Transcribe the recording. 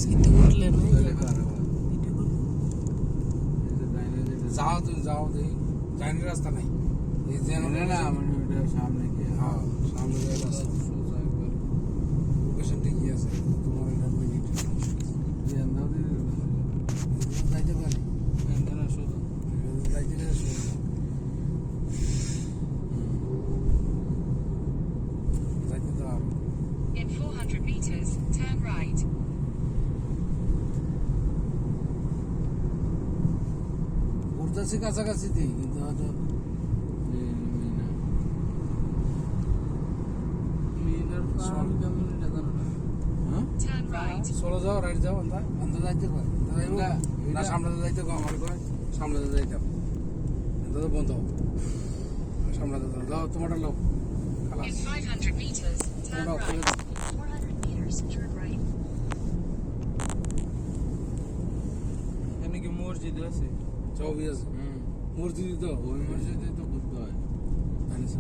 কিন্তু উঠলে না যাও তুমি যাও দেখি জানি রাস্তা নাই এই যে না মানে ওটা সামনে গিয়ে হ্যাঁ সামনে গিয়ে রাস্তা সোজা একবার লোকেশন ঠিকই আছে তোমার এটা মিনিট দিয়ে দাও দিয়ে যাইতে পারি না সোজা যাইতে গেলে শুনে যাইতে তো হবে In 400 meters, turn right. উঠতেছি কাছাকাছিতেই কিন্তু হয়তো মিনার ফার্ম কেমন এটা জানো না হ্যাঁ Turn right. চলে যাও রাইট যাও আন্দা যাইতে পারে না সামনে যাইতে কো আমার কয় সামনে যাইতাম এটা তো বন্ধ সামনে যাও তোমারটা লোক In 500 meters, turn তোমারটা right. 400 meters, turn right. এখানে কি মসজিদ আছে ছবি আছে মসজিদ তো ওই মসজিদে তো বুদ্ধ হয় জানিস